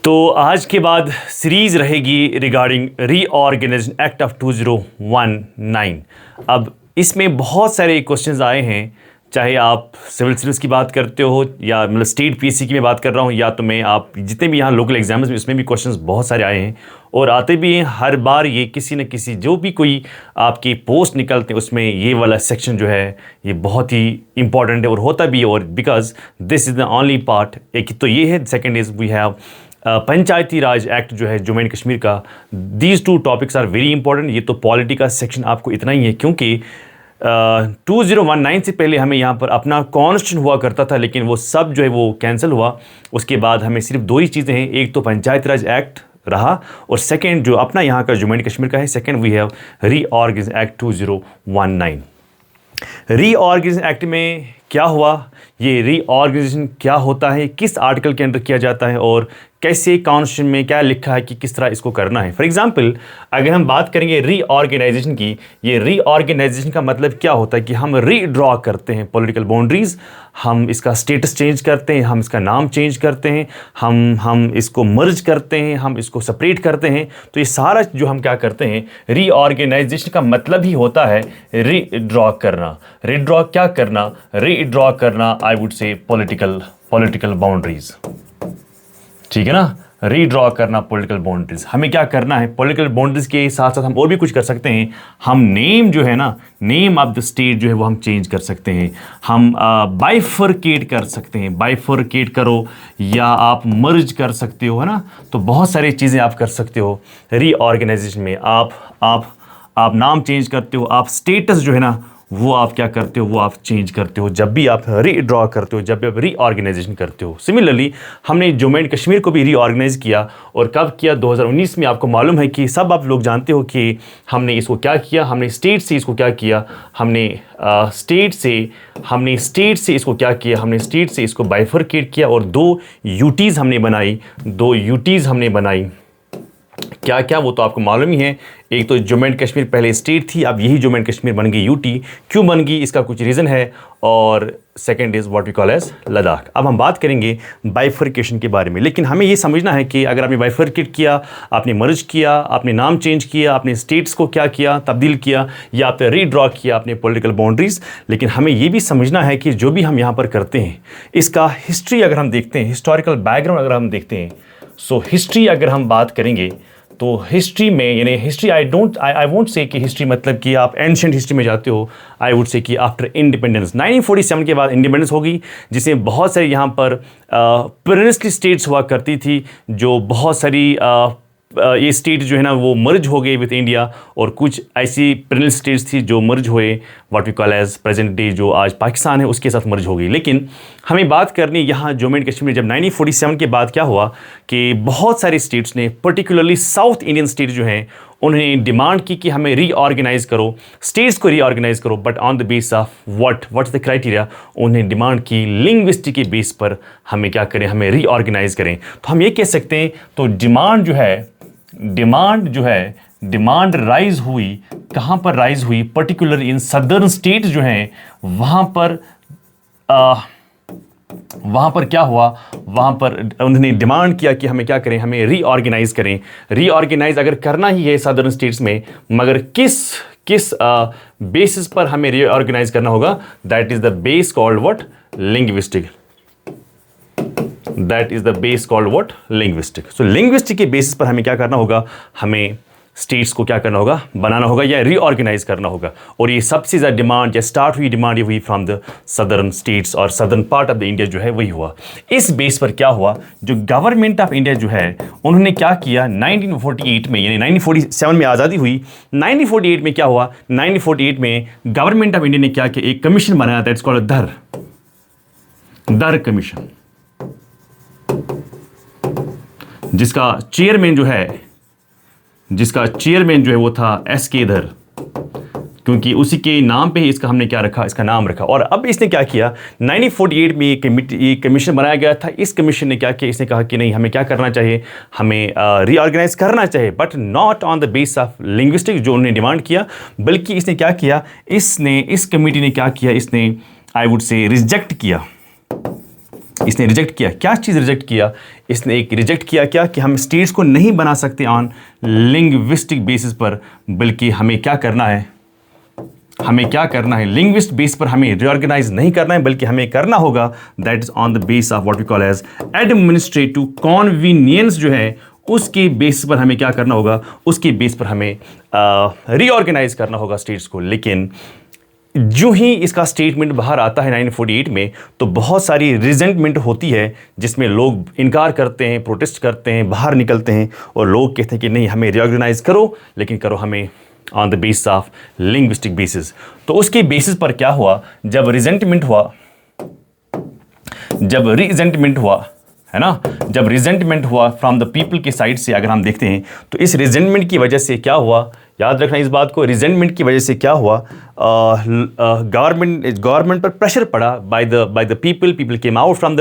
तो आज के बाद सीरीज़ रहेगी रिगार्डिंग रीऑर्गेनाइजेशन एक्ट ऑफ 2019। अब इसमें बहुत सारे क्वेश्चंस आए हैं, चाहे आप सिविल सर्विस की बात करते हो या मतलब स्टेट पीएससी की मैं बात कर रहा हूँ, या तो मैं आप जितने भी यहाँ लोकल एग्जाम्स में उसमें भी क्वेश्चंस बहुत सारे आए हैं और आते भी हैं हर बार। ये किसी न किसी जो भी कोई आपकी पोस्ट निकलते हैं उसमें ये वाला सेक्शन जो है ये बहुत ही इंपॉर्टेंट है और होता भी है। और because this is the only part, एक तो ये है, second is we have Panchayati Raj act जो है जम्मू एंड कश्मीर का। These two topics are very important. ये तो पॉलिटी का सेक्शन आपको इतना ही है क्योंकि 2019 से पहले हमें यहाँ पर अपना कॉन्स्टिट्यूशन हुआ करता था, लेकिन वो सब जो है वो कैंसिल हुआ। उसके बाद हमें सिर्फ दो ही चीज़ें हैं, एक तो पंचायती राज एक्ट रहा और सेकेंड जो अपना यहाँ का जम्मू एंड कश्मीर का है, second we have reorganisation act 2019। Reorganisation act में क्या हुआ, ये रीऑर्गेनाइजेशन क्या होता है, किस आर्टिकल के अंदर किया जाता है और कैसे कॉन्स्टिट्यूशन में क्या लिखा है कि किस तरह इसको करना है। फॉर एग्जांपल अगर हम बात करेंगे रीऑर्गेनाइजेशन की, ये रीऑर्गेनाइजेशन का मतलब क्या होता है कि हम रीड्रॉ करते हैं पॉलिटिकल बाउंड्रीज, हम इसका स्टेटस चेंज करते हैं, हम इसका नाम चेंज करते हैं, हम इसको मर्ज करते हैं, हम इसको सेपरेट करते हैं। तो ये सारा जो हम क्या करते हैं, रीऑर्गेनाइजेशन का मतलब ही होता है रीड्रॉ करना। रीड्रॉ क्या करना, रीड्रॉ करना आई वुड से पॉलिटिकल बाउंड्रीज, ठीक है ना। रीड्रॉ करना पॉलिटिकल बाउंड्रीज। हमें क्या करना है, पॉलिटिकल बाउंड्रीज के साथ साथ हम और भी कुछ कर सकते हैं। हम नेम जो है ना, नेम ऑफ द स्टेट जो है वो हम चेंज कर सकते हैं। हम बाइफरकेट कर सकते हैं, बाइफरकेट करो या आप मर्ज कर सकते हो, है ना। तो बहुत सारी चीज़ें आप कर सकते हो रीऑर्गेनाइजेशन में। आप नाम चेंज करते हो, आप स्टेटस जो है ना वो आप क्या करते हो, वो आप चेंज करते हो जब भी आप रीड्रॉ करते हो, जब भी आप रीऑर्गेनाइजेशन करते हो। सिमिलरली हमने जम्मू एंड कश्मीर को भी रीऑर्गेनाइज किया और कब किया, 2019 में। आपको मालूम है कि सब आप लोग जानते हो कि हमने इसको क्या किया, हमने स्टेट से इसको क्या किया, हमने स्टेट से इसको क्या किया, हमने स्टेट से इसको बाइफरकेट किया और दो यूटीज़ हमने बनाई। क्या क्या वो तो आपको मालूम ही है। एक तो जम्मू एंड कश्मीर पहले स्टेट थी, अब यही जम्मू एंड कश्मीर बन गई यूटी। क्यों बन गई, इसका कुछ रीज़न है। और second is what we call as Ladakh. अब हम बात करेंगे बाइफरकेशन के बारे में, लेकिन हमें ये समझना है कि अगर आपने बाइफरकेट किया, आपने मर्ज किया, आपने नाम चेंज किया, आपने स्टेट्स को क्या किया, तब्दील किया, या आपने रीड्रॉ किया अपने पॉलिटिकल बाउंड्रीज, लेकिन हमें ये भी समझना है कि जो भी हम यहाँ पर करते हैं इसका हिस्ट्री अगर हम देखते हैं, हिस्टोरिकल बैकग्राउंड अगर हम देखते हैं, सो हिस्ट्री अगर हम बात करेंगे तो हिस्ट्री में, यानी हिस्ट्री आई वोंट से कि हिस्ट्री मतलब कि आप एंशिएंट हिस्ट्री में जाते हो। आई वुड से कि आफ्टर इंडिपेंडेंस 1947 के बाद इंडिपेंडेंस होगी, जिसमें बहुत सारी यहाँ पर प्रिंसली स्टेट्स हुआ करती थी, जो बहुत सारी ये स्टेट जो है ना वो मर्ज हो गए विद इंडिया, और कुछ ऐसी प्रिंसली स्टेट्स थी जो मर्ज हुए what we call as present day जो आज पाकिस्तान है उसके साथ मर्ज हो गई। लेकिन हमें बात करनी यहाँ जम्मू एंड कश्मीर, जब 1947 के बाद क्या हुआ कि बहुत सारे स्टेट्स ने, पर्टिकुलरली साउथ इंडियन स्टेट जो हैं, उन्होंने डिमांड की कि हमें रीऑर्गेनाइज करो, स्टेट्स को रीऑर्गेनाइज करो, but on the base of what is the criteria. उन्हें डिमांड की लिंग्विस्टिक के बेस पर हमें क्या करें, हमें रीऑर्गेनाइज करें। तो हम ये कह सकते हैं, तो डिमांड राइज हुई, कहाँ पर राइज हुई, पर्टिकुलर इन सदर्न स्टेट जो हैं वहाँ पर क्या हुआ, वहाँ पर उन्होंने डिमांड किया कि हमें क्या करें, हमें रीऑर्गेनाइज करें। रीऑर्गेनाइज अगर करना ही है सदर्न स्टेट्स में, मगर किस बेसिस पर हमें रीऑर्गेनाइज करना होगा, that is the base called what, linguistic. That is the base called what, linguistic. So linguistic के बेसिस पर हमें क्या करना होगा, हमें स्टेट्स को क्या करना होगा, बनाना होगा या रीऑर्गेनाइज करना होगा। और ये सबसे ज़्यादा डिमांड या स्टार्ट हुई डिमांड ये हुई फ्रॉम द सदर्न स्टेट्स और southern part of the India जो है वही हुआ। इस बेस पर क्या हुआ, जो गवर्नमेंट ऑफ इंडिया जो है उन्होंने क्या किया 1948 में, यानी 1947 में आज़ादी हुई, 1948 में क्या हुआ, 1948 में गवर्नमेंट ऑफ इंडिया ने क्या किया, एक कमीशन बनाया, दैट्स कॉल्ड दर कमीशन, जिसका चेयरमैन जो है वो था एस.के. धर, क्योंकि उसी के नाम पे ही इसका नाम रखा। और अब इसने क्या किया, 1948 में ये कमीशन बनाया गया था। इस कमीशन ने क्या किया, इसने कहा कि नहीं, हमें क्या करना चाहिए, हमें रीऑर्गेनाइज करना चाहिए, but not on the base of linguistic जो उन्होंने डिमांड किया, बल्कि इसने क्या किया, इस कमेटी ने क्या किया, इसने आई वुड से रिजेक्ट किया इसने रिजेक्ट किया। क्या चीज़ रिजेक्ट किया? इसने एक रिजेक्ट किया क्या कि हम स्टेट्स को नहीं बना सकते ऑन लिंग्विस्टिक बेसिस पर, बल्कि हमें क्या करना है, हमें क्या करना है, लिंग्विस्ट बेस पर हमें रिऑर्गेनाइज नहीं करना है, बल्कि हमें करना होगा that is on the base of what we call as administrative convenience जो है उसके बेस पर हमें क्या करना होगा, उसके बेस पर हमें रीऑर्गेनाइज करना होगा स्टेट्स को। लेकिन जो ही इसका स्टेटमेंट बाहर आता है 1948 में, तो बहुत सारी रिजेंटमेंट होती है जिसमें लोग इनकार करते हैं, प्रोटेस्ट करते हैं, बाहर निकलते हैं और लोग कहते हैं कि नहीं, हमें रीऑर्गेनाइज करो, लेकिन करो हमें on the basis of linguistic basis. तो उसके बेसिस पर क्या हुआ, जब रिजेंटमेंट हुआ है ना, जब रिजेंटमेंट हुआ फ्रॉम द पीपल के साइड से, अगर हम देखते हैं तो इस रिजेंटमेंट की वजह से क्या हुआ, याद रखना इस बात को, रिजेंटमेंट की वजह से क्या हुआ, गवर्नमेंट पर प्रेशर पड़ा by the people came out from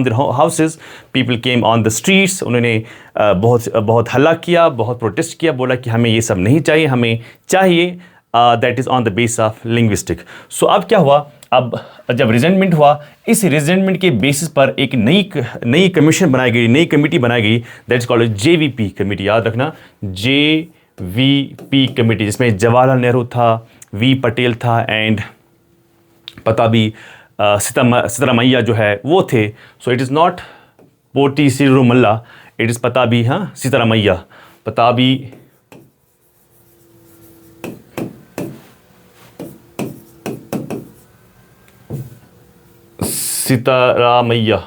the houses, people came on the streets, उन्होंने बहुत हल्ला किया, बहुत प्रोटेस्ट किया, बोला कि हमें ये सब नहीं चाहिए, हमें चाहिए that is on the base of linguistic. So अब क्या हुआ, अब जब रिजेंटमेंट हुआ, इस रिजेंटमेंट के बेसिस पर एक नई कमीशन बनाई गई, नई कमेटी बनाई गई, that is called JVP committee. याद रखना, JVP कमेटी, जिसमें जवाहरलाल नेहरू था, V पटेल था एंड पताबी सिद्धरामैया जो है वो थे। So it is not Potti Sriramulu, it is Pattabhi, हाँ, सिद्धरामैया, पताबी सिद्धरामैया,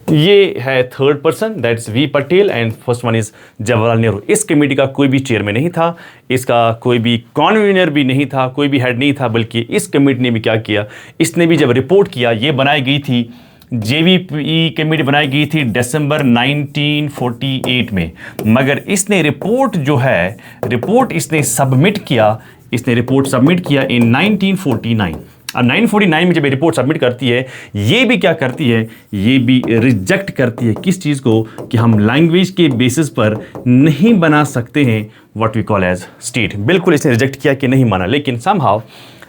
ये है third person, that is V Patel and first one is Jawaharlal Nehru. इस कमेटी का कोई भी चेयरमैन नहीं था, इसका कोई भी कॉन्वीनर भी नहीं था, कोई भी हेड नहीं था, बल्कि इस कमेटी ने भी क्या किया, इसने भी जब रिपोर्ट किया, ये बनाई गई थी, JVP कमेटी बनाई गई थी दिसंबर 1948 में, मगर इसने रिपोर्ट जो है, रिपोर्ट इसने सबमिट किया, इसने रिपोर्ट सबमिट किया इन 1949। अब 1949 में जब ये रिपोर्ट सबमिट करती है, ये भी क्या करती है, ये भी रिजेक्ट करती है किस चीज़ को, कि हम लैंग्वेज के बेसिस पर नहीं बना सकते हैं what we call as state. बिल्कुल इसने रिजेक्ट किया कि नहीं माना। लेकिन समहाउ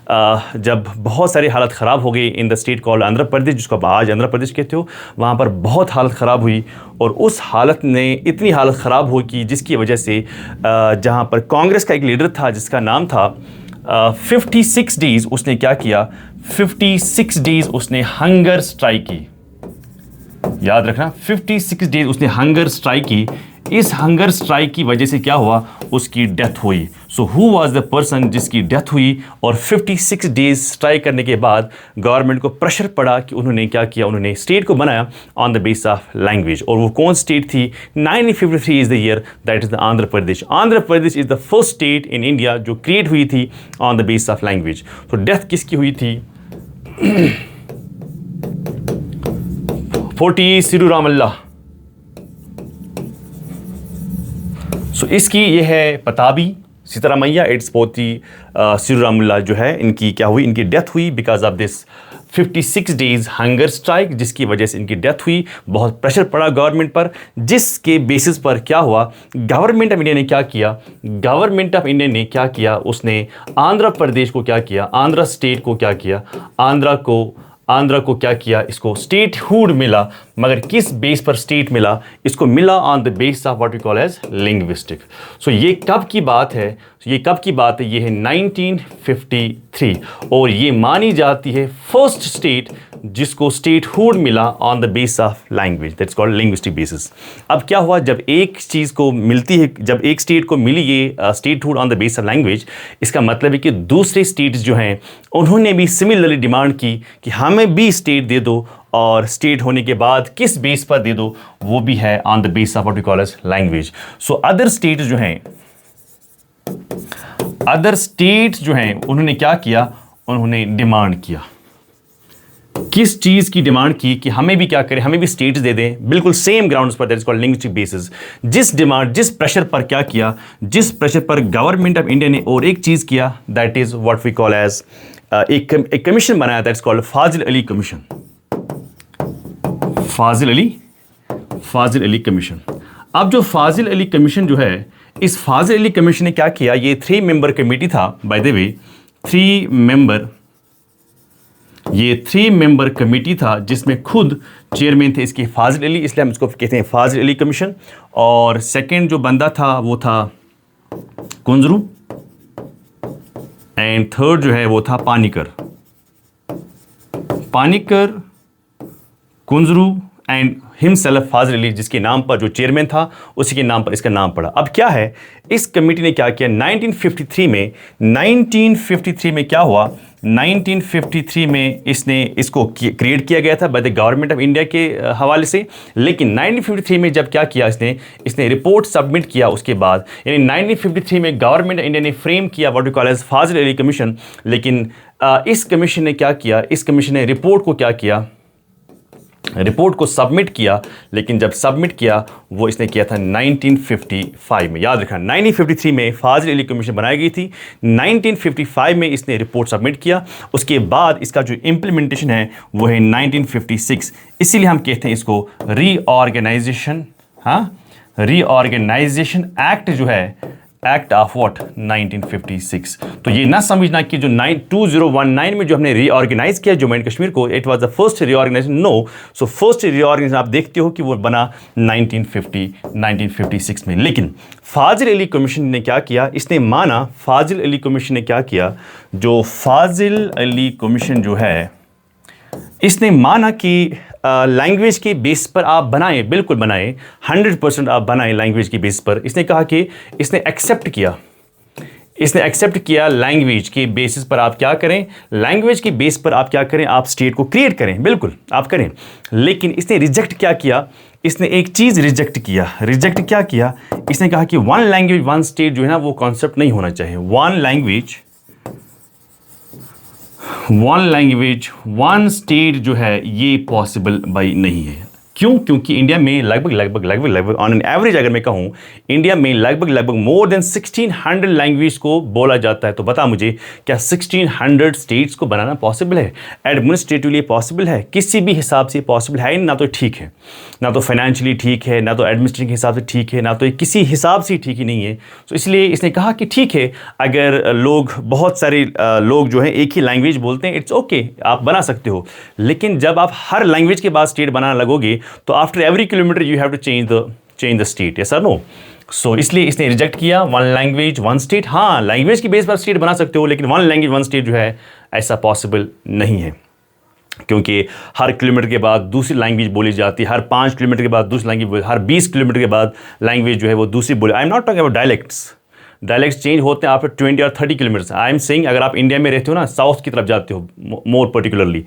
जब बहुत सारी हालत ख़राब हो गई in the state call Andhra Pradesh, जिसको आप आज आंध्र प्रदेश कहते हो, वहाँ पर बहुत हालत ख़राब हुई और उस हालत ने इतनी हालत ख़राब हुई कि जिसकी वजह से जहाँ पर कांग्रेस का एक लीडर था जिसका नाम था 56 डेज़, उसने क्या किया, 56 डेज़ उसने हंगर स्ट्राइक की। याद रखना, 56 डेज़ उसने हंगर स्ट्राइक की। इस हंगर स्ट्राइक की वजह से क्या हुआ, उसकी डेथ हुई। So who was the person जिसकी डेथ हुई, और 56 डेज स्ट्राइक करने के बाद गवर्नमेंट को प्रेशर पड़ा कि उन्होंने क्या किया, उन्होंने स्टेट को बनाया on the base of language. और वो कौन स्टेट थी, 1953 is the year, that is the Andhra Pradesh. Andhra Pradesh is the first state in India जो क्रिएट हुई थी on the base of language. तो डेथ किसकी हुई थी, पोटी सिरुरामल्ला। सो इसकी ये है पताबी सिद्धरामैया, इट्स पोती सिरुरामल्ला जो है, इनकी क्या हुई, इनकी डेथ हुई because of this 56 days hunger strike, जिसकी वजह से इनकी डेथ हुई। बहुत प्रेशर पड़ा गवर्नमेंट पर, जिसके बेसिस पर क्या हुआ, गवर्नमेंट ऑफ इंडिया ने क्या किया, गवर्नमेंट ऑफ इंडिया ने क्या किया, उसने आंध्र प्रदेश को क्या किया, आंध्र स्टेट को क्या किया, आंध्रा को क्या किया, इसको स्टेटहुड मिला। मगर किस बेस पर स्टेट मिला, इसको मिला on the base of what we call as linguistic. So ये कब की बात है, ये कब की बात है, ये है 1953, और ये मानी जाती है फर्स्ट स्टेट जिसको स्टेटहुड मिला on the base of language, that's called linguistic basis. अब क्या हुआ, जब एक चीज़ को मिलती है, जब एक स्टेट को मिली ये statehood on the base of language, इसका मतलब है कि दूसरे स्टेट्स जो हैं उन्होंने भी सिमिलरली डिमांड की कि हमें भी स्टेट दे दो, और स्टेट होने के बाद किस बेस पर दे दो, वो भी है on the base of what we call as language. So other states जो हैं उन्होंने क्या किया, उन्होंने डिमांड किया, किस चीज़ की डिमांड की, कि हमें भी क्या करें, हमें भी स्टेट्स दे दें, बिल्कुल सेम ग्राउंड्स पर, that is called linguistic basis. जिस प्रेशर पर क्या किया, जिस प्रेशर पर गवर्नमेंट ऑफ इंडिया ने और एक चीज़ किया, that is what we call as एक कमीशन बनाया, that is called Fazal Ali commission. Fazal Ali commission. अब जो फाजिल अली कमीशन जो है, इस फाजिल अली कमीशन ने क्या किया, ये 3 मेंबर कमेटी था, बाय द वे 3 मेंबर, ये 3 मेंबर कमेटी था जिसमें खुद चेयरमैन थे इसके फाजिल अली, इसलिए हम इसको कहते हैं फाजिल अली कमीशन। और सेकंड जो बंदा था वो था कुंजरू, एंड थर्ड जो है वो था पानीकर, कुंजरू एंड हिमसेल्फ फाजिल अली, जिसके नाम पर जो चेयरमैन था उसी के नाम पर इसका नाम पड़ा। अब क्या है, इस कमेटी ने क्या किया 1953 में क्या हुआ, 1953 में इसको क्रिएट किया गया था by the government of India के हवाले से। लेकिन 1953 में जब क्या किया इसने रिपोर्ट सबमिट किया, उसके बाद यानी 1953 में गवर्नमेंट ऑफ इंडिया ने फ्रेम किया what we call as Fazal Ali commission. लेकिन इस कमीशन ने क्या किया, इस कमीशन ने रिपोर्ट को क्या किया, रिपोर्ट को सबमिट किया। लेकिन जब सबमिट किया वो इसने किया था 1955 में। याद रखना 1953 में फाजिल अली कमीशन बनाई गई थी, 1955 में इसने रिपोर्ट सबमिट किया। उसके बाद इसका जो इम्प्लीमेंटेशन है वो है 1956। इसीलिए हम कहते हैं इसको रीऑर्गेनाइजेशन, रीऑर्गेनाइजेशन एक्ट जो है, एक्ट ऑफ व्हाट 1956। तो ये ना समझना कि जो 2019 में जो हमने रीऑर्गेनाइज किया जम्मू एंड कश्मीर को, it was the first reorganisation, no. So first reorganisation आप देखते हो कि वो बना 1956 में। लेकिन फाजिल अली कमीशन ने क्या किया, इसने माना, फाजिल अली कमीशन ने क्या किया, जो फाजिल अली कमीशन जो है इसने माना कि लैंग्वेज के बेस पर आप बनाएं, बिल्कुल बनाएं, 100% आप बनाएं लैंग्वेज के बेस पर। इसने कहा कि इसने एक्सेप्ट किया लैंग्वेज के बेसिस पर आप क्या करें, लैंग्वेज के बेस पर आप क्या करें, आप स्टेट को क्रिएट करें, बिल्कुल आप करें। लेकिन इसने रिजेक्ट क्या किया, इसने एक चीज़ रिजेक्ट किया क्या किया, इसने कहा कि 1 लैंग्वेज 1 स्टेट जो है ना वो कॉन्सेप्ट नहीं होना चाहिए। 1 लैंग्वेज 1 स्टेट जो है ये पॉसिबल भाई नहीं है। क्यों? क्योंकि इंडिया में लगभग ऑन एन एवरेज अगर मैं कहूँ, इंडिया में लगभग मोर देन 1600 लैंग्वेज को बोला जाता है। तो बता मुझे, क्या 1600 स्टेट्स को बनाना पॉसिबल है? एडमिनिस्ट्रेटिवली पॉसिबल है? किसी भी हिसाब से पॉसिबल है ना? तो ठीक है, ना तो फाइनेंशियली ठीक है, ना तो एडमिनिस्ट्रेटिव के हिसाब से ठीक है, ना तो किसी हिसाब से ठीक ही नहीं है। तो इसलिए इसने कहा कि ठीक है, अगर बहुत सारे लोग जो हैं एक ही लैंग्वेज बोलते हैं, इट्स ओके, आप बना सकते हो। लेकिन जब आप हर लैंग्वेज के बाद स्टेट बनाना लगोगे तो after every kilometre you have to change the state, yes और नो। सो इसलिए इसने रिजेक्ट किया 1 लैंग्वेज 1 स्टेट। हाँ, लैंग्वेज की बेस पर स्टेट बना सकते हो, लेकिन 1 लैंग्वेज 1 स्टेट जो है ऐसा पॉसिबल नहीं है, क्योंकि हर किलोमीटर के बाद दूसरी लैंग्वेज बोली जाती है, हर 5 किलोमीटर के बाद दूसरी लैंग्वेज, हर 20 किलोमीटर के बाद लैंग्वेज जो है वो दूसरी बोली। I am not talking about dialects change होते हैं आफ्टर 20 और 30 किलोमीटर्स। आई एम सेइंग अगर आप इंडिया में रहते हो ना, साउथ की तरफ जाते हो मोर पर्टिकुलरली,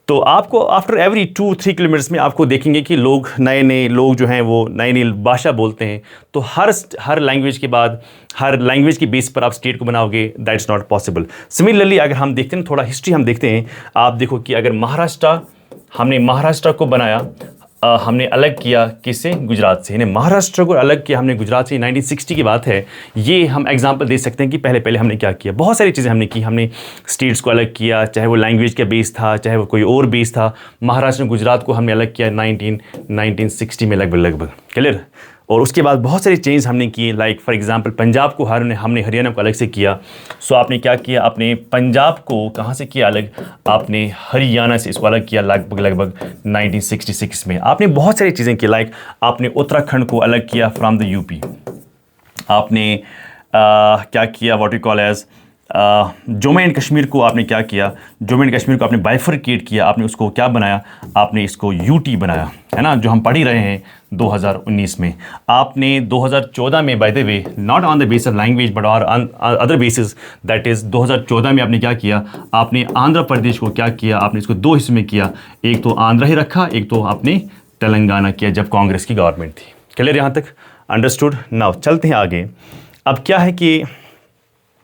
तो आपको आफ्टर एवरी 2-3 किलोमीटर्स में आपको देखेंगे कि नए लोग जो हैं वो नई भाषा बोलते हैं। तो हर लैंग्वेज के बाद, हर लैंग्वेज की बेस पर आप स्टेट को बनाओगे, दैट्स नॉट पॉसिबल। सिमिलरली अगर हम देखते हैं, थोड़ा हिस्ट्री हम देखते हैं, आप देखो कि अगर हमने महाराष्ट्र को बनाया, हमने अलग किया किससे? गुजरात से। यानी महाराष्ट्र को अलग किया हमने गुजरात से, 1960 की बात है। ये हम एग्जांपल दे सकते हैं कि पहले हमने क्या किया। बहुत सारी चीज़ें हमने की, हमने स्टेट्स को अलग किया, चाहे वो लैंग्वेज का बेस था, चाहे वो कोई और बेस था। महाराष्ट्र गुजरात को हमने अलग किया 1960 में लगभग, क्लियर। और उसके बाद बहुत सारी चेंज हमने किए, लाइक फॉर एग्जांपल पंजाब को हमने हरियाणा को अलग से किया। सो आपने क्या किया, आपने पंजाब को कहाँ से किया अलग, आपने हरियाणा से इसको अलग किया लगभग 1966 में। आपने बहुत सारी चीज़ें की, लाइक आपने उत्तराखंड को अलग किया फ्रॉम द यूपी। आपने क्या किया, what you call as Jammu and Kashmir को आपने क्या किया, जम्मू एंड कश्मीर को आपने बाइफरकेट किया, आपने उसको क्या बनाया, आपने इसको यूटी बनाया, है ना, जो हम पढ़ ही रहे हैं 2019 में। आपने 2014 में, by the way, not on the base of language but on other basis, that is 2014 में आपने क्या किया, आपने आंध्र प्रदेश को क्या किया, आपने इसको 2 हिस्सों में किया। एक तो आंध्र ही रखा, एक तो आपने तेलंगाना किया जब कांग्रेस की गवर्नमेंट थी। क्लियर यहाँ तक? अंडरस्टूड? नाउ चलते हैं आगे। अब क्या है कि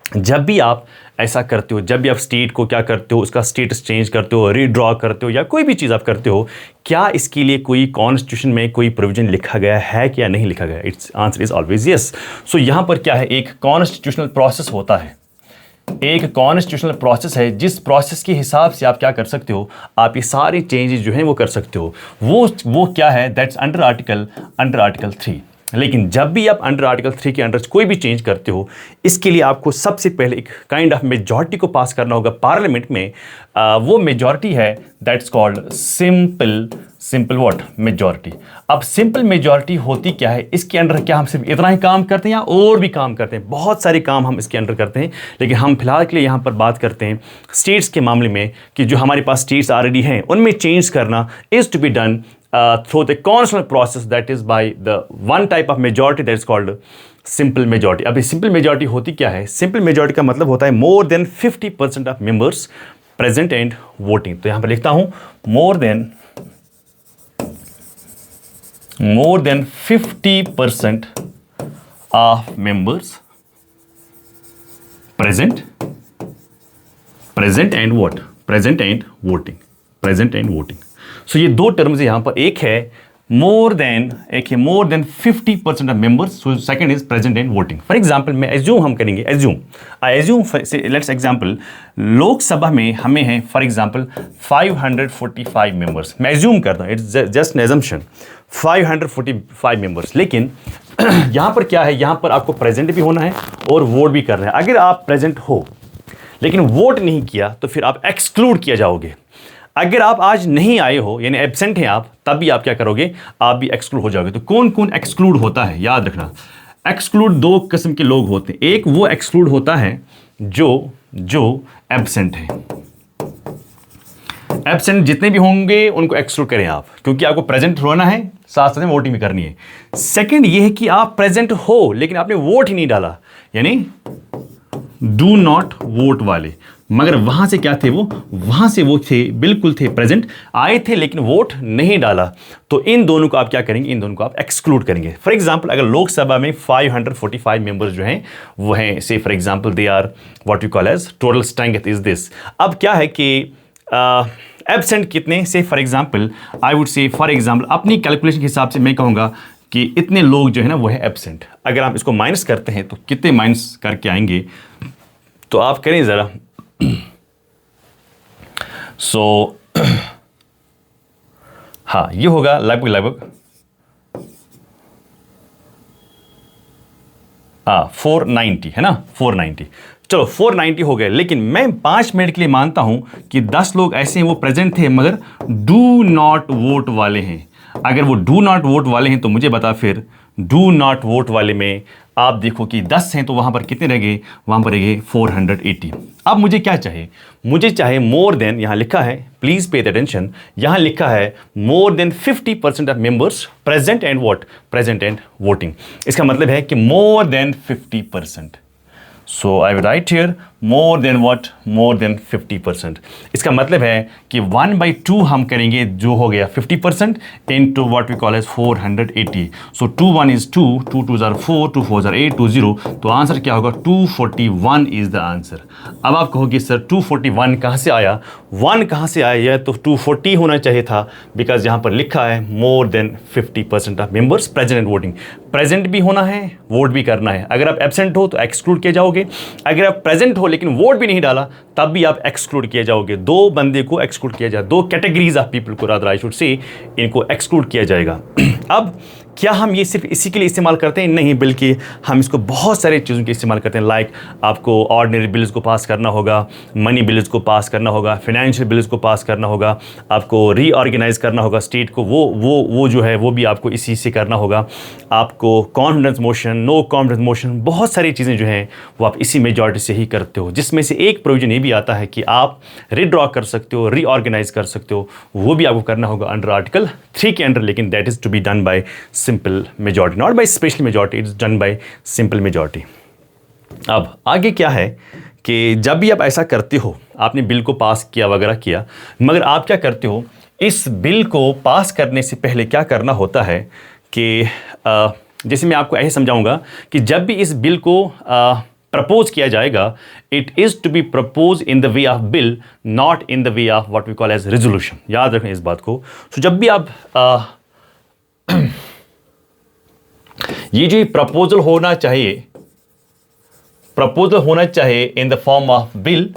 जब भी आप ऐसा करते हो, जब भी आप स्टेट को क्या करते हो, उसका स्टेटस चेंज करते हो, रीड्रॉ करते हो, या कोई भी चीज़ आप करते हो, क्या इसके लिए कोई कॉन्स्टिट्यूशन में कोई प्रोविजन लिखा गया है कि या नहीं लिखा गया? It's answer is always yes. So यहाँ पर क्या है, एक कॉन्स्टिट्यूशनल प्रोसेस होता है, एक कॉन्स्टिट्यूशनल प्रोसेस है, जिस प्रोसेस के हिसाब से आप क्या कर सकते हो, आप ये सारे चेंजेस जो हैं वो कर सकते हो। वो क्या है, दैट्स अंडर आर्टिकल 3। लेकिन जब भी आप अंडर आर्टिकल 3 के अंडर कोई भी चेंज करते हो, इसके लिए आपको सबसे पहले एक काइंड ऑफ मेजॉरिटी को पास करना होगा पार्लियामेंट में। वो मेजॉरिटी है that's called simple what majority. अब सिंपल मेजॉरिटी होती क्या है, इसके अंडर क्या हम सिर्फ इतना ही काम करते हैं या और भी काम करते हैं? बहुत सारे काम हम इसके अंडर करते हैं, लेकिन हम फिलहाल के लिए यहाँ पर बात करते हैं स्टेट्स के मामले में कि जो हमारे पास स्टेट्स ऑलरेडी हैं उनमें चेंज करना is to be done through the constitutional process, that is by the one type of majority that is called simple majority। अभी simple majority होती क्या है? simple majority का मतलब होता है more than 50% of members present and voting। तो यहाँ पर लिखता हूँ more than 50% of members present and what? present and voting। सो ये दो टर्म्स यहां पर, एक है more than 50% of members, so second is present and voting. For example मैं एज्यूम हम करेंगे, एज्यूम लेट्स एग्जांपल लोकसभा में हमें है फॉर एग्जांपल 545 मेंबर्स। मैं एज्यूम करता हूं, it's just an assumption, 545 members. लेकिन यहां पर क्या है, यहां पर आपको प्रेजेंट भी होना है और वोट भी करना है। अगर आप प्रेजेंट हो लेकिन वोट नहीं किया तो फिर आप एक्सक्लूड किया जाओगे। अगर आप आज नहीं आए हो यानी एब्सेंट हैं आप, तब भी आप क्या करोगे, आप भी एक्सक्लूड हो जाओगे। तो कौन कौन एक्सक्लूड होता है, याद रखना, एक्सक्लूड दो किस्म के लोग होते हैं। एक वो एक्सक्लूड होता है जो एब्सेंट है। एब्सेंट जितने भी होंगे उनको एक्सक्लूड करें आप, क्योंकि आपको प्रेजेंट होना है, साथ साथ में वोटिंग भी करनी है। सेकंड ये है कि आप प्रेजेंट हो लेकिन आपने वोट ही नहीं डाला, यानी डू नॉट वोट वाले, मगर वहां से क्या थे वहां से वो थे, बिल्कुल थे प्रेजेंट, आए थे लेकिन वोट नहीं डाला। तो इन दोनों को आप क्या करेंगे, इन दोनों को आप एक्सक्लूड करेंगे। फॉर एग्जांपल अगर लोकसभा में 545 मेंबर्स जो हैं वो हैं, say for example they are what we call as total strength is this. अब क्या है कि एब्सेंट कितने, say for example I would say for example अपनी कैलकुलेशन के हिसाब से मैं कहूँगा कि इतने लोग जो है ना वो है एब्सेंट। अगर आप इसको माइनस करते हैं तो कितने माइनस करके आएंगे, तो आप करें ज़रा। सो हाँ, ये होगा लगभग 490 है ना, 490। चलो 490 हो गए, लेकिन मैं 5 मिनट के लिए मानता हूं कि 10 लोग ऐसे हैं वो प्रेजेंट थे मगर डू नॉट वोट वाले हैं। अगर वो डू नॉट वोट वाले हैं तो मुझे बता, फिर डू नॉट वोट वाले में आप देखो कि 10 हैं तो वहां पर कितने रह गए, वहां पर रह गए 480। अब मुझे क्या चाहिए, मुझे चाहे मोर देन, यहां लिखा है, प्लीज पे अटेंशन, यहां लिखा है more than 50% of members present and vote, present and voting. इसका मतलब है कि more than 50%। So I will write here more than what, more than 50%। इसका मतलब है कि 1/2 हम करेंगे, जो हो गया 50% into what we call as 480। So 2 1 is 2, 2 2 जार 4, 2 4 जार 8, 2 0। तो आंसर क्या होगा, 241 इज द आंसर। अब आप कहोगे सर 241 कहाँ से आया, 1 कहाँ से आया, यह तो 240 होना चाहिए था, बिकॉज यहाँ पर लिखा है more than 50% of members present and voting. Present भी होना है, वोट भी करना है। अगर आप एब्सेंट हो तो एक्सक्लूड किए जाओगे, अगर आप प्रेजेंट हो लेकिन वोट भी नहीं डाला तब भी आप एक्सक्लूड किए जाओगे। दो बंदे को एक्सक्लूड किया जाए, दो कैटेगरीज ऑफ पीपल को रादर आई शुड से, इनको एक्सक्लूड किया जाएगा। अब क्या हम ये सिर्फ इसी के लिए इस्तेमाल करते हैं? नहीं, बल्कि हम इसको बहुत सारे चीज़ों के इस्तेमाल करते हैं। लाइक आपको ऑर्डिनरी बिल्स को पास करना होगा, मनी बिल्स को पास करना होगा, फाइनेंशियल बिल्स को पास करना होगा, आपको रीऑर्गेनाइज करना होगा स्टेट को, वो जो है वो भी आपको इसी से करना होगा। आपको confidence motion, no confidence motion, बहुत सारी चीज़ें जो हैं वो आप इसी मेजॉरिटी से ही करते हो, जिसमें से एक प्रोविजन ये भी आता है कि आप रिड्रॉ कर सकते हो, रीऑर्गेनाइज कर सकते हो, वो भी आपको करना होगा अंडर आर्टिकल 3 के अंडर, लेकिन that is to be done by simple majority, not by special majority, it's done by simple majority. अब आगे क्या है कि जब भी आप ऐसा करते हो, आपने बिल को पास किया वगैरह किया, मगर आप क्या करते हो, इस बिल को पास करने से पहले क्या करना होता है कि जैसे मैं आपको ऐसे समझाऊंगा कि जब भी इस बिल को प्रपोज किया जाएगा, it is to be propose in the way of bill, not in the way of what we call as resolution. याद रखें इस बात को। तो जब भी आप ये जो प्रपोजल होना चाहिए, प्रपोजल होना चाहिए in the form of bill,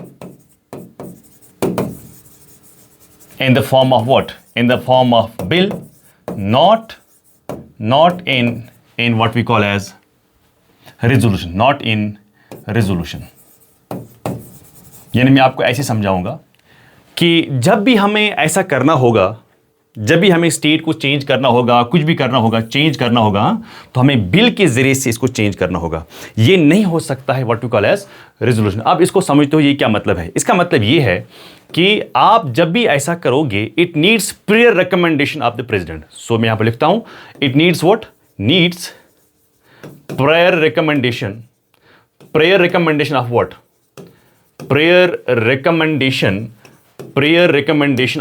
in the form of what, in the form of bill, not in what we call as resolution, not in resolution. यानी मैं आपको ऐसे समझाऊंगा कि जब भी हमें ऐसा करना होगा, जब भी हमें स्टेट को चेंज करना होगा, कुछ भी करना होगा, चेंज करना होगा, तो हमें बिल के जरिए से इसको चेंज करना होगा. ये नहीं हो सकता है what we call as resolution. आप इसको समझते हो ये क्या मतलब है? इसका मतलब ये है कि आप जब भी ऐसा करोगे, it needs prior recommendation of the president. So मैं यहां पर लिखता हूं, it needs what? Needs prior recommendation of what? prior recommendation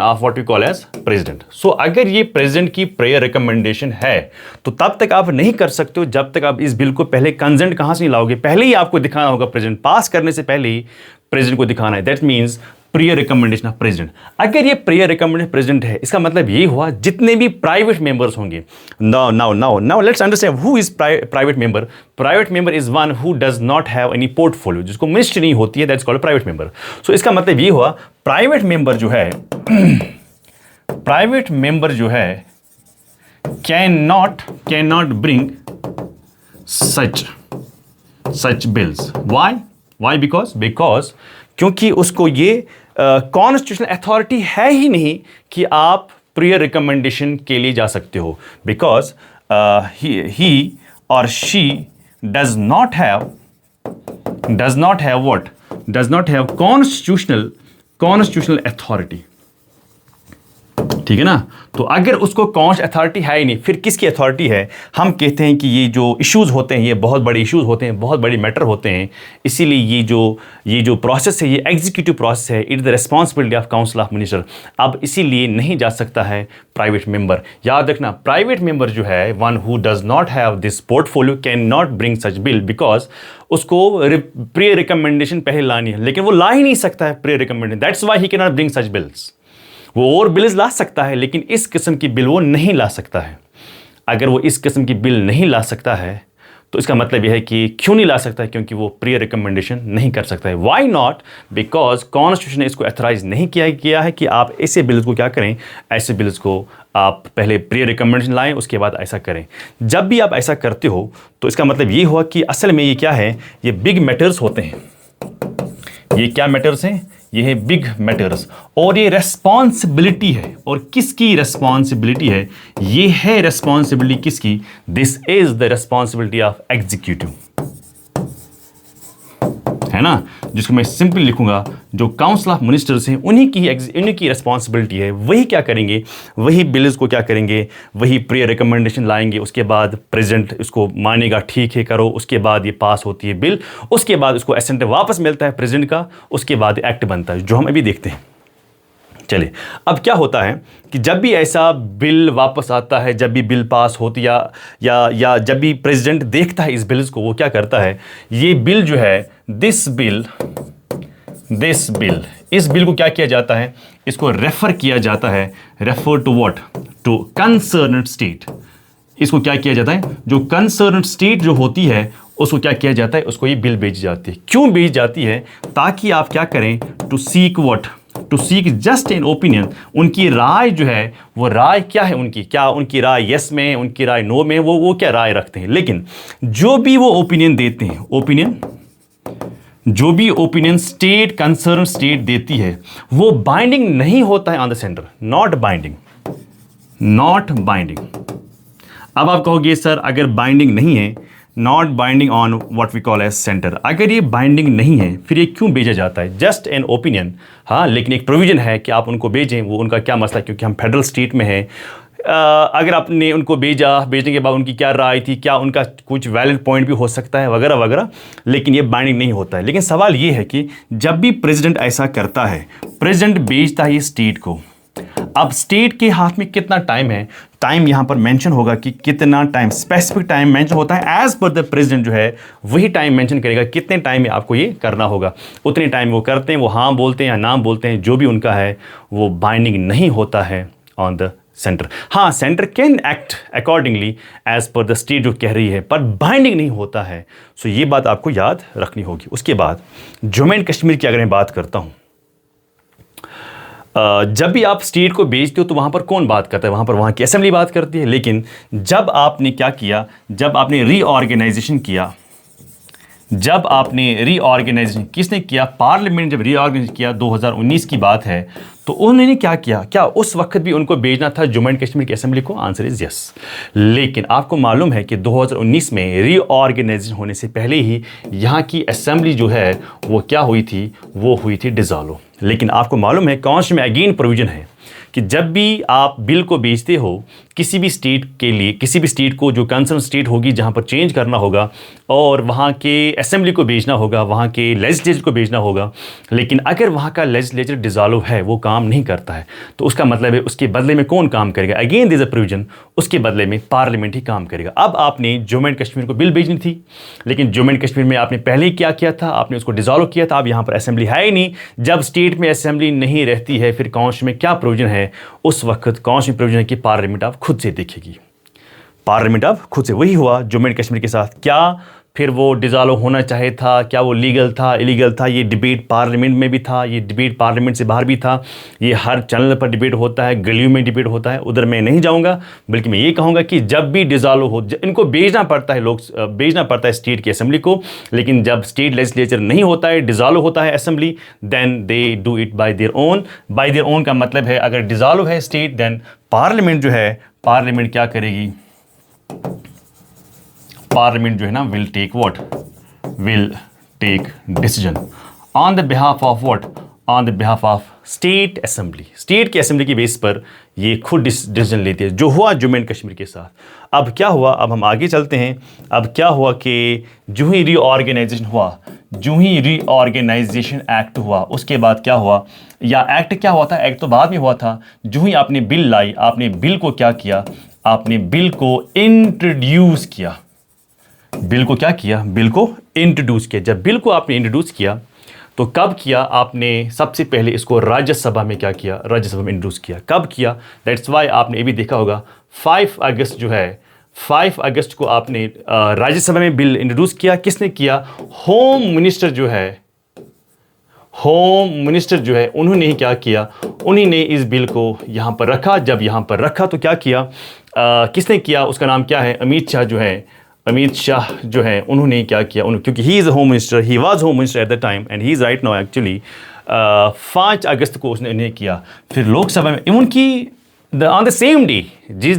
of what we call as president. So अगर ये president की prior recommendation है तो तब तक आप नहीं कर सकते हो जब तक आप इस बिल को पहले कंसेंट कहां से नहीं लाओगे. पहले ही आपको दिखाना होगा, प्रेसिडेंट पास करने से पहले ही प्रेसिडेंट को दिखाना है. That means prior recommendation of president. अगर ये प्रियर रिकमेंडेशन प्रेसिडेंट है, इसका मतलब ये हुआ जितने भी प्राइवेट मेंबर्स होंगे. Now let's understand who is private member. Private member is one who does not have any portfolio, जिसको मिनिस्ट्री नहीं होती है, दैट्स कॉल्ड प्राइवेट मेंबर. सो इसका मतलब ये हुआ प्राइवेट मेंबर जो है प्राइवेट मेंबर जो है can not bring such bills. Why? Because क्योंकि उसको ये कॉन्स्टिट्यूशनल अथॉरिटी है ही नहीं कि आप प्रियर रिकमेंडेशन के लिए जा सकते हो. बिकॉज ही और she does not have constitutional authority. ठीक है ना? तो अगर उसको कौन अथॉरिटी है ही नहीं, फिर किसकी अथॉरिटी है? हम कहते हैं कि ये जो इश्यूज़ होते हैं, ये बहुत बड़े इश्यूज़ होते हैं, बहुत बड़े मैटर होते हैं. इसीलिए ये जो प्रोसेस है, ये एग्जीक्यूटिव प्रोसेस है. It is the responsibility of council of minister. अब इसीलिए नहीं जा सकता है प्राइवेट मेंबर. याद रखना, प्राइवेट मेंबर जो है, one who does not have this portfolio can not bring such bill. Because उसको प्रियर रिकमेंडेशन पहले लानी है, लेकिन वो ला ही नहीं सकता है prior recommendation. That's why he can not bring such bills. वो और बिल्स ला सकता है, लेकिन इस किस्म की बिल वो नहीं ला सकता है. अगर वो इस किस्म की बिल नहीं ला सकता है तो इसका मतलब यह है कि क्यों नहीं ला सकता है? क्योंकि वो प्रियर रिकमेंडेशन नहीं कर सकता है. Why not? बिकॉज कॉन्स्टिट्यूशन ने इसको अथराइज नहीं किया है कि आप ऐसे बिल्स को क्या करें, ऐसे बिल्स को आप पहले प्रियर रिकमेंडेशन लाएं, उसके बाद ऐसा करें. जब भी आप ऐसा करते हो तो इसका मतलब ये हुआ कि असल में ये क्या है, ये बिग मैटर्स होते हैं. ये क्या मैटर्स हैं? ये है बिग मैटर्स. और ये रेस्पॉन्सिबिलिटी है. और किसकी रेस्पॉन्सिबिलिटी है? ये है रेस्पॉन्सिबिलिटी किसकी? This is the responsibility of executive, है ना? जिसको मैं सिंपली लिखूंगा, जो काउंसिल ऑफ मिनिस्टर्स हैं उन्हीं की रेस्पॉन्सिबिलिटी है. वही क्या करेंगे? वही बिल्स को क्या करेंगे? वही प्रियर रिकमेंडेशन लाएंगे. उसके बाद प्रेसिडेंट इसको मानेगा, ठीक है करो. उसके बाद ये पास होती है बिल. उसके बाद उसको एसेंट वापस मिलता है प्रेसिडेंट का. उसके बाद एक्ट बनता है, जो हम अभी देखते हैं. चलिए, अब क्या होता है कि जब भी ऐसा बिल वापस आता है, जब भी बिल पास होती या जब भी प्रेसिडेंट देखता है इस बिल्स को, वो क्या करता है? ये बिल जो है, दिस बिल, इस बिल को क्या किया जाता है? इसको रेफर किया जाता है. Refer to what? To concerned state. इसको क्या किया जाता है? जो कंसर्न्ड स्टेट जो होती है उसको क्या किया जाता है? उसको ये बिल भेजी जाती है. क्यों भेजी जाती है? ताकि आप क्या करें? To seek what? To seek just an opinion. उनकी राय जो है, वो राय क्या है उनकी? क्या उनकी राय यस में, उनकी राय नो में, वो क्या राय रखते हैं? लेकिन जो भी वो ओपिनियन देते हैं, जो भी ओपिनियन स्टेट, कंसर्न स्टेट देती है, वो बाइंडिंग नहीं होता है on the centre. Not binding. अब आप कहोगे सर अगर बाइंडिंग नहीं है, not binding on what we call as centre. अगर ये बाइंडिंग नहीं है, फिर ये क्यों भेजा जाता है? Just an opinion. हाँ, लेकिन एक प्रोविजन है कि आप उनको भेजें. वो उनका क्या मसला है? क्योंकि हम फेडरल स्टेट में हैं. अगर आपने उनको भेजने के बाद उनकी क्या राय थी, क्या उनका कुछ वैलिड पॉइंट भी हो सकता है, वगैरह वगैरह, लेकिन ये बाइंडिंग नहीं होता है. लेकिन सवाल ये है कि जब भी प्रेसिडेंट ऐसा करता है, प्रेसिडेंट भेजता है स्टेट को. अब स्टेट के हाथ में कितना टाइम है? टाइम यहां पर मेंशन होगा कि कितना टाइम, स्पेसिफिक टाइम मेंशन होता है. एज पर द प्रेसिडेंट जो है वही टाइम मेंशन करेगा कितने टाइम में आपको ये करना होगा. उतने टाइम वो करते हैं. वो हाँ बोलते हैं या ना बोलते हैं, जो भी उनका है, वो बाइंडिंग नहीं होता है ऑन द सेंटर. हाँ, centre can act accordingly as per the state जो कह रही है, पर बाइंडिंग नहीं होता है. सो ये बात आपको याद रखनी होगी. उसके बाद जम्मू एंड कश्मीर की अगर मैं बात करता हूँ, जब भी आप स्टेट को बेचते हो तो वहाँ पर कौन बात करता है, वहाँ पर वहाँ की असेंबली बात करती है। लेकिन जब आपने क्या किया, जब आपने रीऑर्गेनाइजेशन किया, जब आपने रीऑर्गेनाइजेशन किसने किया, पार्लियामेंट जब रीऑर्गेनाइज किया, 2019 की बात है, तो उन्होंने क्या किया, क्या उस वक्त भी उनको भेजना था जम्मू एंड कश्मीर की असेंबली को? Answer is yes. लेकिन आपको मालूम है कि 2019 में रीऑर्गेनाइजेशन होने से पहले ही यहाँ की असेंबली जो है वो क्या हुई थी, वो हुई थी डिसॉल्व। लेकिन आपको मालूम है कॉन्स्टिट्यूशन में अगेन प्रोविजन है कि जब भी आप बिल को भेजते हो किसी भी स्टेट के लिए, किसी भी स्टेट को जो कंसर्न स्टेट होगी जहां पर चेंज करना होगा और वहां के असेंबली को भेजना होगा, वहां के लेजिस्लेचर को भेजना होगा, लेकिन अगर वहां का लेजिस्लेचर डिसॉल्व है, वो काम नहीं करता है, तो उसका मतलब है उसके बदले में कौन काम करेगा? Again there is a provision, उसके बदले में पार्लियामेंट ही काम करेगा। अब आपने जम्मू एंड कश्मीर को बिल भेजनी थी, लेकिन जम्मू एंड कश्मीर में आपने पहले ही क्या किया था, आपने उसको डिसॉल्व किया था। अब यहाँ पर असेंबली है ही नहीं। जब स्टेट में असेंबली नहीं रहती है, फिर कॉन्स्टिट्यूशन में क्या प्रोविजन है? उस वक्त कॉन्स्टिट्यूशन प्रोविजन है कि पार्लियामेंट आप खुद से देखेगी, पार्लियामेंट अब खुद से। वही हुआ जम्मू एंड कश्मीर के साथ। क्या फिर वो डिसॉल्व होना चाहे था, क्या वो लीगल था, इलीगल था? ये डिबेट पार्लियामेंट में भी था, ये डिबेट पार्लियामेंट से बाहर भी था, ये हर चैनल पर डिबेट होता है, गलियों में डिबेट होता है। उधर मैं नहीं जाऊंगा, बल्कि मैं ये कहूँगा कि जब भी डिसॉल्व हो, इनको भेजना पड़ता है, लोग भेजना पड़ता है स्टेट की असेंबली को, लेकिन जब स्टेट लेजिस्लेचर नहीं होता है, डिसॉल्व होता है assembly, then they do it by their own. By their own का मतलब है अगर डिसॉल्व है स्टेट, देन पार्लियामेंट जो है, पार्लियामेंट क्या करेगी? पार्लियामेंट जो है ना will take what, will take decision on the behalf of what, on the behalf of state assembly. State की असेंबली की बेस पर ये खुद डिसीजन लेती है, जो हुआ जम्मू एंड कश्मीर के साथ। अब क्या हुआ, अब हम आगे चलते हैं। अब क्या हुआ कि जो ही रीऑर्गेनाइजेशन हुआ, जो ही रीऑर्गेनाइजेशन एक्ट हुआ, उसके बाद क्या हुआ, या एक्ट क्या हुआ था, एक्ट तो बाद में हुआ था। जो ही आपने बिल लाई, आपने बिल को क्या किया, आपने बिल को इंट्रोड्यूस किया। बिल को क्या किया? बिल को इंट्रोड्यूस किया। जब बिल को आपने इंट्रोड्यूस किया तो कब किया? आपने सबसे पहले इसको राज्यसभा में क्या किया? राज्यसभा में इंट्रोड्यूस किया। कब किया? दैट्स वाई आपने ये भी देखा होगा 5 अगस्त जो है, 5 अगस्त को आपने राज्यसभा में बिल इंट्रोड्यूस किया। किसने किया? होम मिनिस्टर जो है, होम मिनिस्टर जो है, उन्होंने ही क्या किया? उन्हीं ने इस बिल को यहाँ पर रखा। जब यहाँ पर रखा तो क्या किया? किसने किया? उसका नाम क्या है? अमित शाह जो है, अमित शाह जो है, उन्होंने क्या किया? क्योंकि he is a home minister, he was home minister at the time and he is right now actually. 5 अगस्त को उसने इन्हें किया। फिर लोकसभा में उनकी ऑन द सेम डे, जिस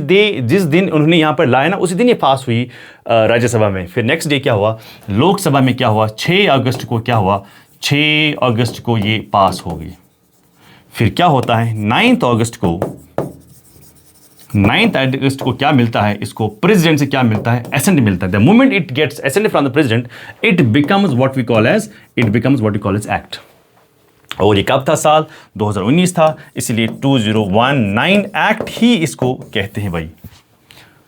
दिन उन्होंने यहाँ पर लाया ना, उसी दिन ये पास हुई राज्यसभा में। फिर नेक्स्ट डे क्या हुआ? लोकसभा में क्या हुआ? 6 अगस्त को क्या हुआ? 6 अगस्त को ये पास हो गई। फिर क्या होता है? 9 अगस्त को, 9 अगस्त को क्या मिलता है इसको? प्रेसिडेंट से क्या मिलता है? एसेंट मिलता है। The moment it gets assent from the president, it becomes what we call as act. और ये कब था? साल 2019 था, इसलिए 2019 एक्ट ही इसको कहते हैं भाई।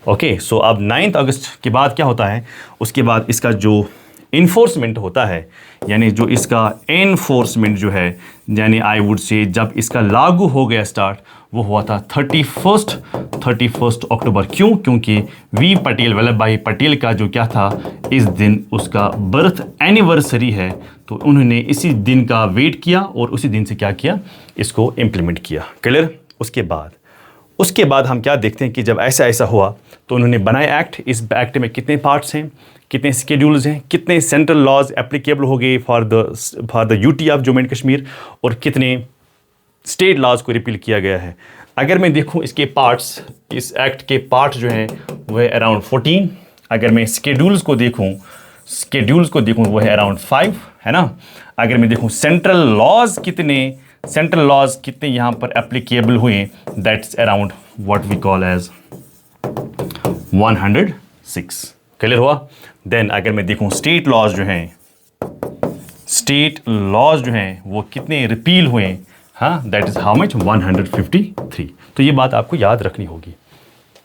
ओके, सो अब 9 अगस्त के बाद क्या होता है? उसके बाद इसका जो इन्फोर्समेंट होता है, यानी जो इसका एनफोर्समेंट जो है, यानी आई वुड से जब इसका लागू हो गया स्टार्ट, वो हुआ था 31 अक्टूबर। क्यों? क्योंकि वी पटेल, वल्लभ भाई पटेल का जो क्या था, इस दिन उसका बर्थ एनिवर्सरी है, तो उन्होंने इसी दिन का वेट किया और उसी दिन से क्या किया? इसको इम्प्लीमेंट किया। क्लियर? उसके बाद हम क्या देखते हैं कि जब ऐसा हुआ तो उन्होंने बनाया एक्ट। इस एक्ट में कितने पार्ट्स हैं, कितने शेड्यूल्स हैं, कितने सेंट्रल लॉज एप्लीकेबल हो गए for the UT of Jammu and Kashmir, और कितने स्टेट लॉज को रिपील किया गया है। अगर मैं देखूं इसके पार्ट्स, इस एक्ट के पार्ट जो हैं वो है अराउंड 14। अगर मैं शेड्यूल्स को देखूं वो है अराउंड 5, है ना। अगर मैं देखूं सेंट्रल लॉज कितने यहाँ पर एप्लीकेबल हुए, that's around what we call as 106। Clear हुआ? देन अगर मैं देखूं स्टेट लॉज जो हैं वो कितने रिपील हुए, हाँ, दैट इज हाउ मच? 153। तो ये बात आपको याद रखनी होगी।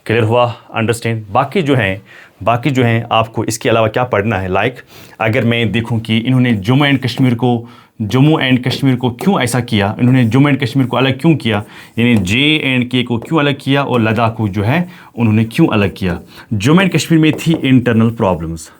क्लियर हुआ? अंडरस्टैंड? बाकी जो हैं आपको इसके अलावा क्या पढ़ना है? लाइक अगर मैं देखूं कि इन्होंने जम्मू एंड कश्मीर को क्यों ऐसा किया, इन्होंने जम्मू एंड कश्मीर को अलग क्यों किया, यानी JNK को क्यों अलग किया और लद्दाख को जो है उन्होंने क्यों अलग किया? जम्मू एंड कश्मीर में थी इंटरनल प्रॉब्लम्स,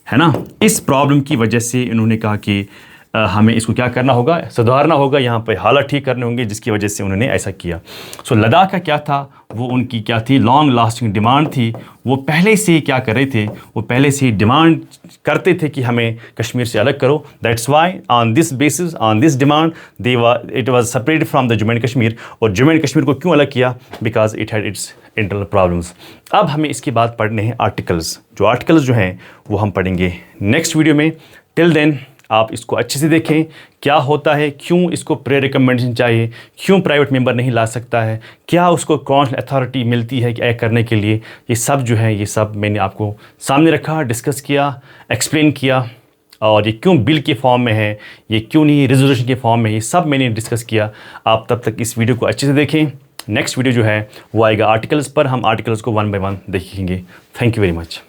है ना। इस प्रॉब्लम की वजह से इन्होंने कहा कि हमें इसको क्या करना होगा, सुधारना होगा, यहाँ पे हालात ठीक करने होंगे जिसकी वजह से उन्होंने ऐसा किया। सो लद्दाख का क्या था, वो उनकी क्या थी, लॉन्ग लास्टिंग डिमांड थी। वो पहले से ही क्या कर रहे थे, वो पहले से ही डिमांड करते थे कि हमें कश्मीर से अलग करो। That's why on this basis, on this demand it was separated from the Jammu and Kashmir. और जम्मू एंड कश्मीर को क्यों अलग किया, because it had it's internal problems. अब हमें इसके बाद पढ़ने हैं आर्टिकल्स। जो आर्टिकल्स जो हैं वो हम पढ़ेंगे नेक्स्ट वीडियो में। टिल देन आप इसको अच्छे से देखें, क्या होता है, क्यों इसको प्रे रिकमेंडेशन चाहिए, क्यों प्राइवेट मेंबर नहीं ला सकता है, क्या उसको कौन अथॉरिटी मिलती है क्या करने के लिए। ये सब जो है, ये सब मैंने आपको सामने रखा, डिस्कस किया, एक्सप्लेन किया। और ये क्यों बिल के फॉर्म में है, ये क्यों नहीं रेजोल्यूशन के फॉर्म में, ये सब मैंने डिस्कस किया। आप तब तक इस वीडियो को अच्छे से देखें। नेक्स्ट वीडियो जो है वो आएगा आर्टिकल्स पर, हम आर्टिकल्स को 1 by 1 देखेंगे। Thank you very much.